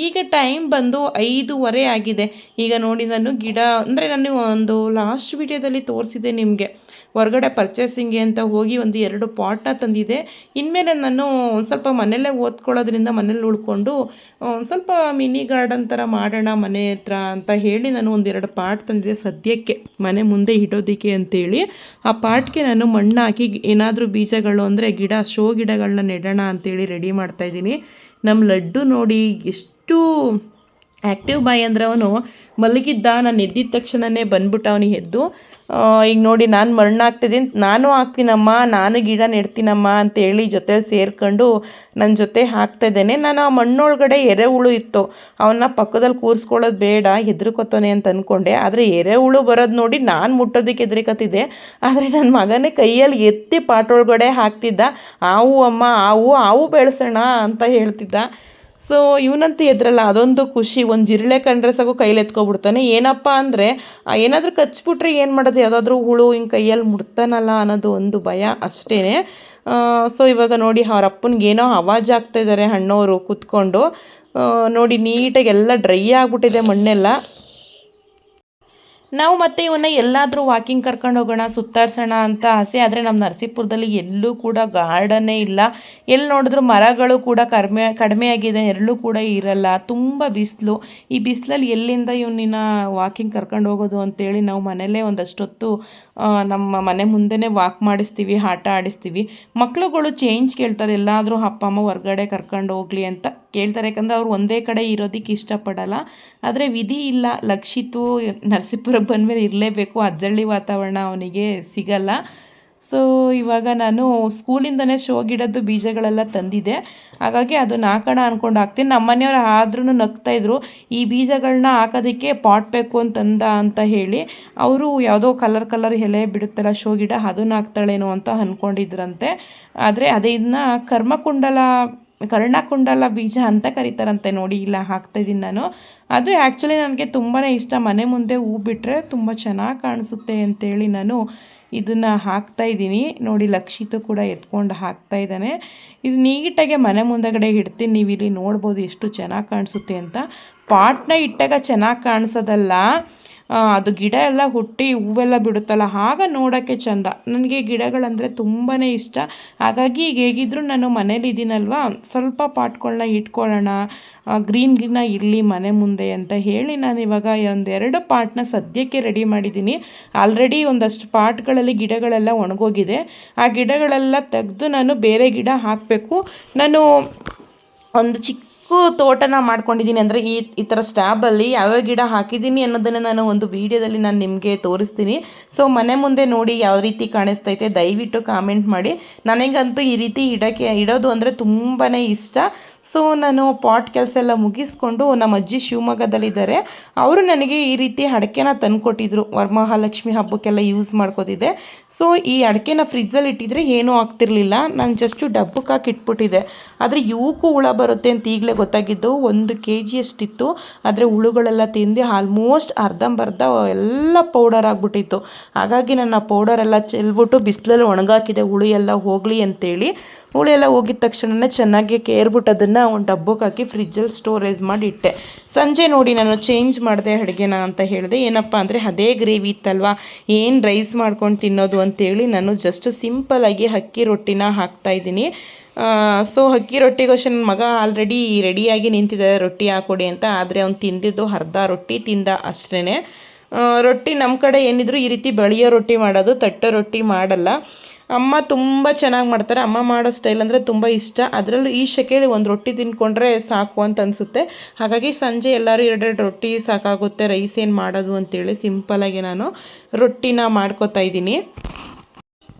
ಈಗ ಟೈಮ್ ಬಂದು 5:30 ಆಗಿದೆ. ಈಗ ನೋಡಿ ನಾನು ಗಿಡ ಅಂದರೆ ನಾನು ಒಂದು ಲಾಸ್ಟ್ ವಿಡಿಯೋದಲ್ಲಿ ತೋರಿಸಿದೆ ನಿಮಗೆ, ಹೊರಗಡೆ ಪರ್ಚೇಸಿಂಗ್ಗೆ ಅಂತ ಹೋಗಿ ಒಂದು 2 ಪಾಟ್ನ ತಂದಿದ್ದೆ. ಇನ್ಮೇಲೆ ನಾನು ಒಂದು ಸ್ವಲ್ಪ ಮನೆಯಲ್ಲೇ ಓದ್ಕೊಳ್ಳೋದ್ರಿಂದ ಮನೇಲಿ ಉಳ್ಕೊಂಡು ಒಂದು ಸ್ವಲ್ಪ ಮಿನಿ ಗಾರ್ಡನ್ ಥರ ಮಾಡೋಣ ಮನೆ ಹತ್ರ ಅಂತ ಹೇಳಿ ನಾನು ಒಂದು 2 ಪಾಟ್ ತಂದಿದ್ದೆ ಸದ್ಯಕ್ಕೆ ಮನೆ ಮುಂದೆ ಇಡೋದಕ್ಕೆ ಅಂತೇಳಿ. ಆ ಪಾಟ್ಗೆ ನಾನು ಮಣ್ಣು ಹಾಕಿ ಏನಾದರೂ ಬೀಜಗಳು ಅಂದರೆ ಶೋ ಗಿಡಗಳನ್ನ ನೆಡೋಣ ಅಂತೇಳಿ ರೆಡಿ ಮಾಡ್ತಾಯಿದ್ದೀನಿ. ನಮ್ಮ ಲಡ್ಡು ನೋಡಿ ಎಷ್ಟು ಆ್ಯಕ್ಟಿವ್ ಬಾಯ್ ಅಂದರೆ ಅವನು ಮಲಗಿದ್ದ, ನಾನು ಎದ್ದಿದ ತಕ್ಷಣವೇ ಬಂದ್ಬಿಟ್ಟು ಅವನಿಗೆ ಎದ್ದು ಈಗ ನೋಡಿ ನಾನು ಮಣ್ಣು ಹಾಕ್ತಿದ್ದೀನಿ, ನಾನು ಹಾಕ್ತೀನಮ್ಮ, ನಾನು ಗಿಡ ನೆಡ್ತೀನಮ್ಮ ಅಂತೇಳಿ ಜೊತೆ ಸೇರ್ಕೊಂಡು ನನ್ನ ಜೊತೆ ಹಾಕ್ತಾಯಿದ್ದೇನೆ. ನಾನು ಆ ಮಣ್ಣೊಳಗಡೆ ಎರೆಹುಳು ಇತ್ತು, ಅವನ್ನ ಪಕ್ಕದಲ್ಲಿ ಕೂರಿಸ್ಕೊಳ್ಳೋದು ಬೇಡ ಹೆದರ್ಕೊತಾನೆ ಅಂತ ಅಂದ್ಕೊಂಡೆ. ಆದರೆ ಎರೆಹುಳು ಬರೋದು ನೋಡಿ ನಾನು ಮುಟ್ಟೋದಕ್ಕೆ ಹೆದರಿಕತ್ತಿದ್ದೆ. ಆದರೆ ನನ್ನ ಮಗನೇ ಕೈಯಲ್ಲಿ ಎತ್ತಿ ಪಾಟೊಳಗಡೆ ಹಾಕ್ತಿದ್ದ. ಆವು ಅಮ್ಮ ಆವು ಬೆಳೆಸೋಣ ಅಂತ ಹೇಳ್ತಿದ್ದ. ಸೊ ಇವನಂತೂ ಎದ್ರಲ್ಲ, ಅದೊಂದು ಖುಷಿ. ಒಂದು ಜಿರಳೆ ಕಂಡ್ರೆ ಸಾಕು ಕೈಲಿ ಎತ್ಕೊಬಿಡ್ತಾನೆ. ಏನಪ್ಪ ಅಂದರೆ ಏನಾದರೂ ಕಚ್ಬಿಟ್ರೆ ಏನು ಮಾಡೋದು, ಯಾವುದಾದ್ರೂ ಹುಳು ಹಿಂಗೆ ಕೈಯಲ್ಲಿ ಮುಡ್ತಾನಲ್ಲ ಅನ್ನೋದು ಒಂದು ಭಯ ಅಷ್ಟೇ. ಸೊ ಇವಾಗ ನೋಡಿ ಅವ್ರ ಅಪ್ಪನಿಗೆ ಏನೋ ಆವಾಜ್ ಆಗ್ತಾಯಿದ್ದಾರೆ ಅಣ್ಣವರು ಕೂತ್ಕೊಂಡು. ನೋಡಿ ನೀಟಾಗಿ ಎಲ್ಲ ಡ್ರೈ ಆಗಿಬಿಟ್ಟಿದೆ ಮಣ್ಣೆಲ್ಲ. ನಾವು ಮತ್ತೆ ಇವನ್ನ ಎಲ್ಲಾದರೂ ವಾಕಿಂಗ್ ಕರ್ಕೊಂಡು ಹೋಗೋಣ, ಸುತ್ತಾಡ್ಸೋಣ ಅಂತ ಆಸೆ. ಆದರೆ ನಮ್ಮ ನರಸೀಪುರದಲ್ಲಿ ಎಲ್ಲೂ ಕೂಡ ಗಾರ್ಡನ್ನೇ ಇಲ್ಲ. ಎಲ್ಲಿ ನೋಡಿದ್ರು ಮರಗಳು ಕೂಡ ಕಡಿಮೆ ಆಗಿದೆ, ನೆರಳು ಕೂಡ ಇರಲ್ಲ, ತುಂಬ ಬಿಸಿಲು. ಈ ಬಿಸಿಲಲ್ಲಿ ಎಲ್ಲಿಂದ ಇವನಿನ ವಾಕಿಂಗ್ ಕರ್ಕೊಂಡು ಹೋಗೋದು ಅಂತೇಳಿ ನಾವು ಮನೆಯಲ್ಲೇ ಒಂದಷ್ಟೊತ್ತು ನಮ್ಮ ಮನೆ ಮುಂದೆನೇ ವಾಕ್ ಮಾಡಿಸ್ತೀವಿ, ಆಟ ಆಡಿಸ್ತೀವಿ. ಮಕ್ಳುಗಳು ಚೇಂಜ್ ಕೇಳ್ತಾರೆ, ಎಲ್ಲಾದರೂ ಅಪ್ಪ ಅಮ್ಮ ಹೊರ್ಗಡೆ ಕರ್ಕೊಂಡು ಹೋಗಲಿ ಅಂತ ಕೇಳ್ತಾರೆ. ಯಾಕಂದರೆ ಅವ್ರು ಒಂದೇ ಕಡೆ ಇರೋದಕ್ಕೆ ಇಷ್ಟಪಡಲ್ಲ. ಆದರೆ ವಿಧಿ ಇಲ್ಲ, ಲಕ್ಷಿತು ನರಸೀಪುರಕ್ಕೆ ಬಂದಮೇಲೆ ಇರಲೇಬೇಕು, ಅಜ್ಜಳ್ಳಿ ವಾತಾವರಣ ಅವನಿಗೆ ಸಿಗಲ್ಲ. ಸೊ ಇವಾಗ ನಾನು ಸ್ಕೂಲಿಂದನೇ ಶೋ ಗಿಡದ್ದು ಬೀಜಗಳೆಲ್ಲ ತಂದಿದ್ದೆ, ಹಾಗಾಗಿ ಅದನ್ನು ಹಾಕೋಣ ಅಂದ್ಕೊಂಡು ಹಾಕ್ತೀನಿ. ನಮ್ಮ ಮನೆಯವ್ರು ಆದ್ರೂ ನಗ್ತಾಯಿದ್ರು, ಈ ಬೀಜಗಳನ್ನ ಹಾಕೋದಕ್ಕೆ ಪಾಟ್ ಬೇಕು ಅಂತ ಹೇಳಿ. ಅವರು ಯಾವುದೋ ಕಲರ್ ಎಲೆ ಬಿಡುತ್ತಲ್ಲ ಶೋ ಗಿಡ, ಅದನ್ನು ಹಾಕ್ತಾಳೇನೋ ಅಂತ ಅಂದ್ಕೊಂಡಿದ್ರಂತೆ. ಆದರೆ ಅದೇ ಇದನ್ನ ಕರ್ಣಕುಂಡಲ ಬೀಜ ಅಂತ ಕರೀತಾರಂತೆ. ನೋಡಿ ಇಲ್ಲ ಹಾಕ್ತಾಯಿದ್ದೀನಿ ನಾನು. ಅದು ಆ್ಯಕ್ಚುಲಿ ನನಗೆ ತುಂಬಾ ಇಷ್ಟ, ಮನೆ ಮುಂದೆ ಹೂ ಬಿಟ್ಟರೆ ತುಂಬ ಚೆನ್ನಾಗಿ ಕಾಣಿಸುತ್ತೆ ಅಂತೇಳಿ ನಾನು ಇದನ್ನು ಹಾಕ್ತಾಯಿದ್ದೀನಿ. ನೋಡಿ ಲಕ್ಷಿತು ಕೂಡ ಎತ್ಕೊಂಡು ಹಾಕ್ತಾಯಿದ್ದಾನೆ. ಇದು ನೀಟಾಗೆ ಮನೆ ಮುಂದಗಡೆ ಇಡ್ತೀನಿ, ನೀವು ಇಲ್ಲಿ ನೋಡ್ಬೋದು ಎಷ್ಟು ಚೆನ್ನಾಗಿ ಕಾಣಿಸುತ್ತೆ ಅಂತ. ಪಾಟ್ನ ಇಟ್ಟಾಗ ಚೆನ್ನಾಗಿ ಕಾಣಿಸೋದಲ್ಲ, ಅದು ಗಿಡ ಎಲ್ಲ ಹುಟ್ಟಿ ಹೂವೆಲ್ಲ ಬಿಡುತ್ತಲ್ಲ ಆಗ ನೋಡೋಕ್ಕೆ ಚೆಂದ. ನನಗೆ ಗಿಡಗಳಂದರೆ ತುಂಬಾ ಇಷ್ಟ. ಹಾಗಾಗಿ ಈಗ ಹೇಗಿದ್ದರೂ ನಾನು ಮನೇಲಿದ್ದೀನಲ್ವ, ಸ್ವಲ್ಪ ಪಾಟ್ಗಳನ್ನ ಇಟ್ಕೊಳ್ಳೋಣ, ಗ್ರೀನ್ ಇರಲಿ ಮನೆ ಮುಂದೆ ಅಂತ ಹೇಳಿ ನಾನು ಇವಾಗ 2 ಪಾಟ್ನ ಸದ್ಯಕ್ಕೆ ರೆಡಿ ಮಾಡಿದ್ದೀನಿ. ಆಲ್ರೆಡಿ ಒಂದಷ್ಟು ಪಾಟ್ಗಳಲ್ಲಿ ಗಿಡಗಳೆಲ್ಲ ಒಣಗೋಗಿದೆ. ಆ ಗಿಡಗಳೆಲ್ಲ ತೆಗೆದು ನಾನು ಬೇರೆ ಗಿಡ ಹಾಕಬೇಕು. ನಾನು ಒಂದು ಚಿಕ್ಕ ತೋಟನ ಮಾಡ್ಕೊಂಡಿದ್ದೀನಿ. ಅಂದರೆ ಈ ಥರ ಸ್ಟ್ಯಾಬಲ್ಲಿ ಯಾವ್ಯಾವ ಗಿಡ ಹಾಕಿದ್ದೀನಿ ಅನ್ನೋದನ್ನು ನಾನು ಒಂದು ವೀಡಿಯೋದಲ್ಲಿ ನಾನು ನಿಮಗೆ ತೋರಿಸ್ತೀನಿ. ಸೊ ಮನೆ ಮುಂದೆ ನೋಡಿ ಯಾವ ರೀತಿ ಕಾಣಿಸ್ತೈತೆ ದಯವಿಟ್ಟು ಕಾಮೆಂಟ್ ಮಾಡಿ. ನನಗಂತೂ ಈ ರೀತಿ ಇಡೋದು ಅಂದರೆ ತುಂಬಾ ಇಷ್ಟ. ಸೊ ನಾನು ಪಾಟ್ ಕೆಲಸ ಎಲ್ಲ ಮುಗಿಸ್ಕೊಂಡು ನಮ್ಮ ಅಜ್ಜಿ ಶಿವಮೊಗ್ಗದಲ್ಲಿದ್ದಾರೆ, ಅವರು ನನಗೆ ಈ ರೀತಿ ಅಡಿಕೆನ ತಂದುಕೊಟ್ಟಿದ್ರು. ವರಮಹಾಲಕ್ಷ್ಮಿ ಹಬ್ಬಕ್ಕೆಲ್ಲ ಯೂಸ್ ಮಾಡ್ಕೋತಿದ್ದೆ. ಸೊ ಈ ಅಡಿಕೆನ ಫ್ರಿಜ್ಜಲ್ಲಿ ಇಟ್ಟಿದ್ರೆ ಏನೂ ಆಗ್ತಿರ್ಲಿಲ್ಲ, ನಾನು ಜಸ್ಟು ಡಬ್ಬಕ್ಕೆ ಹಾಕಿ ಇಟ್ಬಿಟ್ಟಿದ್ದೆ. ಆದರೆ ಇವಕ್ಕೂ ಹುಳ ಬರುತ್ತೆ ಅಂತ ಈಗಲೇ ಗೊತ್ತಾಗಿದ್ದು. 1 kg ಅಷ್ಟಿತ್ತು, ಆದರೆ ಹುಳುಗಳೆಲ್ಲ ತಿಂದು ಆಲ್ಮೋಸ್ಟ್ ಅರ್ಧಂಬರ್ಧ ಎಲ್ಲ ಪೌಡರ್ ಆಗಿಬಿಟ್ಟಿತ್ತು. ಹಾಗಾಗಿ ನಾನು ಆ ಪೌಡರೆಲ್ಲ ಚೆಲ್ಬಿಟ್ಟು ಬಿಸಿಲಲ್ಲಿ ಒಣಗಾಕಿದೆ, ಹುಳು ಎಲ್ಲ ಹೋಗಲಿ ಅಂತೇಳಿ. ಹುಳು ಎಲ್ಲ ಹೋಗಿದ ತಕ್ಷಣ ಚೆನ್ನಾಗಿ ಕೇರ್ಬಿಟ್ಟು ಅದನ್ನು ಒಂದು ಡಬ್ಬಕ್ಕೆ ಹಾಕಿ ಫ್ರಿಜ್ಜಲ್ಲಿ ಸ್ಟೋರೇಜ್ ಮಾಡಿ ಇಟ್ಟೆ. ಸಂಜೆ ನೋಡಿ ನಾನು ಚೇಂಜ್ ಮಾಡಿದೆ ಅಡುಗೆನ ಅಂತ ಹೇಳಿದೆ. ಏನಪ್ಪ ಅಂದರೆ ಅದೇ ಗ್ರೇವಿ ಇತ್ತಲ್ವ, ಏನು ರೈಸ್ ಮಾಡ್ಕೊಂಡು ತಿನ್ನೋದು ಅಂತೇಳಿ ನಾನು ಜಸ್ಟ್ ಸಿಂಪಲಾಗಿ ಅಕ್ಕಿ ರೊಟ್ಟಿನ ಹಾಕ್ತಾಯಿದ್ದೀನಿ. ಸೊ ಅಕ್ಕಿ ರೊಟ್ಟಿಗೋಸ್ಕರ ನನ್ನ ಮಗ ಆಲ್ರೆಡಿ ರೆಡಿಯಾಗಿ ನಿಂತಿದ್ದಾರೆ ರೊಟ್ಟಿ ಹಾಕ್ಕೊಡಿ ಅಂತ. ಆದರೆ ಅವ್ನು ತಿಂದಿದ್ದು ಅರ್ಧ ರೊಟ್ಟಿ ತಿಂದ ಅಷ್ಟೇ. ರೊಟ್ಟಿ ನಮ್ಮ ಕಡೆ ಏನಿದ್ರು ಈ ರೀತಿ ಬಳಿಯೋ ರೊಟ್ಟಿ ಮಾಡೋದು, ತಟ್ಟೋ ರೊಟ್ಟಿ ಮಾಡಲ್ಲ. ಅಮ್ಮ ತುಂಬ ಚೆನ್ನಾಗಿ ಮಾಡ್ತಾರೆ. ಅಮ್ಮ ಮಾಡೋ ಸ್ಟೈಲ್ ಅಂದರೆ ತುಂಬ ಇಷ್ಟ. ಅದರಲ್ಲೂ ಈ ಶೆಕೆಯಲ್ಲಿ ಒಂದು ರೊಟ್ಟಿ ತಿಂದ್ಕೊಂಡ್ರೆ ಸಾಕು ಅಂತ ಅನಿಸುತ್ತೆ. ಹಾಗಾಗಿ ಸಂಜೆ ಎಲ್ಲರೂ 2 ರೊಟ್ಟಿ ಸಾಕಾಗುತ್ತೆ, ರೈಸ್ ಏನು ಮಾಡೋದು ಅಂತೇಳಿ ಸಿಂಪಲಾಗಿ ನಾನು ರೊಟ್ಟಿನ ಮಾಡ್ಕೋತಾ ಇದ್ದೀನಿ.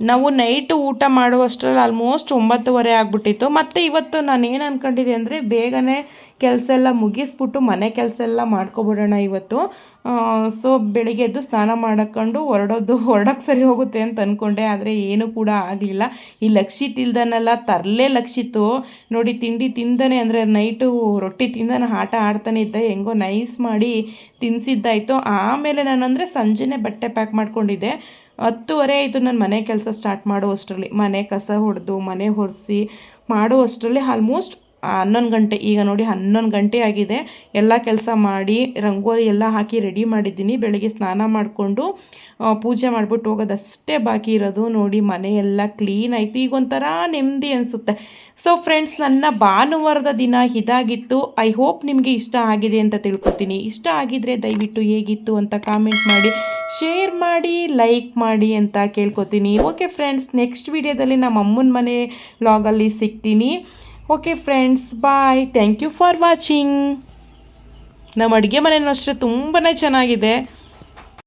ನಾವು ನೈಟು ಊಟ ಮಾಡುವಷ್ಟರಲ್ಲಿ ಆಲ್ಮೋಸ್ಟ್ 9:30 ಆಗಿಬಿಟ್ಟಿತ್ತು. ಮತ್ತು ಇವತ್ತು ನಾನು ಏನು ಅಂದ್ಕೊಂಡಿದ್ದೆ ಅಂದರೆ ಬೇಗನೆ ಕೆಲಸ ಎಲ್ಲ ಮುಗಿಸ್ಬಿಟ್ಟು ಮನೆ ಕೆಲಸ ಎಲ್ಲ ಮಾಡ್ಕೊಬಿಡೋಣ ಇವತ್ತು. ಸೊ ಬೆಳಿಗ್ಗೆ ಎದ್ದು ಸ್ನಾನ ಮಾಡ್ಕೊಂಡು ಹೊರಡೋಕ್ಕೆ ಸರಿ ಹೋಗುತ್ತೆ ಅಂತ ಅಂದ್ಕೊಂಡೆ. ಆದರೆ ಏನೂ ಕೂಡ ಆಗಲಿಲ್ಲ. ಈ ಲಕ್ಷಿತ್ ಇಲ್ದನೆಲ್ಲ ತರಲೇ ಲಕ್ಷಿತ್ತು ನೋಡಿ, ತಿಂಡಿ ತಿಂದಾನೆ ಅಂದರೆ ನೈಟು ರೊಟ್ಟಿ ತಿಂದಾನೆ ಆಟ ಆಡ್ತಾನೆ ಇದ್ದೆ. ಹೆಂಗೋ ನೈಸ್ ಮಾಡಿ ತಿನ್ನಿಸಿದ್ದಾಯಿತು. ಆಮೇಲೆ ನಾನು ಅಂದರೆ ಸಂಜೆನೇ ಬಟ್ಟೆ ಪ್ಯಾಕ್ ಮಾಡ್ಕೊಂಡಿದ್ದೆ. 10:30 ಆಯಿತು ನಾನು ಮನೆ ಕೆಲಸ ಸ್ಟಾರ್ಟ್ ಮಾಡುವಷ್ಟರಲ್ಲಿ. ಮನೆ ಕಸ ಹೊಡೆದು ಮನೆ ಒರೆಸಿ ಮಾಡುವಷ್ಟರಲ್ಲಿ ಆಲ್ಮೋಸ್ಟ್ 11 ಗಂಟೆ. ಈಗ ನೋಡಿ 11 ಗಂಟೆ ಆಗಿದೆ. ಎಲ್ಲ ಕೆಲಸ ಮಾಡಿ ರಂಗೋಲಿ ಎಲ್ಲ ಹಾಕಿ ರೆಡಿ ಮಾಡಿದ್ದೀನಿ. ಬೆಳಗ್ಗೆ ಸ್ನಾನ ಮಾಡಿಕೊಂಡು ಪೂಜೆ ಮಾಡಿಬಿಟ್ಟು ಹೋಗೋದಷ್ಟೇ ಬಾಕಿ ಇರೋದು. ನೋಡಿ ಮನೆ ಎಲ್ಲ ಕ್ಲೀನ್ ಆಯಿತು. ಈಗ ಒಂಥರ ನೆಮ್ಮದಿ ಅನಿಸುತ್ತೆ. ಸೊ ಫ್ರೆಂಡ್ಸ್, ನನ್ನ ಭಾನುವಾರದ ದಿನ ಇದಾಗಿತ್ತು. ಐ ಹೋಪ್ ನಿಮಗೆ ಇಷ್ಟ ಆಗಿದೆ ಅಂತ ತಿಳ್ಕೊತೀನಿ. ಇಷ್ಟ ಆಗಿದ್ರೆ ದಯವಿಟ್ಟು ಹೇಗಿತ್ತು ಅಂತ ಕಾಮೆಂಟ್ ಮಾಡಿ, ಶೇರ್ ಮಾಡಿ, ಲೈಕ್ ಮಾಡಿ ಅಂತ ಕೇಳ್ಕೊತೀನಿ. ಓಕೆ ಫ್ರೆಂಡ್ಸ್, ನೆಕ್ಸ್ಟ್ ವಿಡಿಯೋದಲ್ಲಿ ನಮ್ಮ ಅಮ್ಮನ ಮನೆ ವ್ಲಾಗಲ್ಲಿ ಸಿಗ್ತೀನಿ. Okay friends, bye. Thank you for watching. ನಮ್ಮ ಅಡುಗೆ ಮನೆಯೂ ಅಷ್ಟೇ ತುಂಬಾ ಚೆನ್ನಾಗಿದೆ.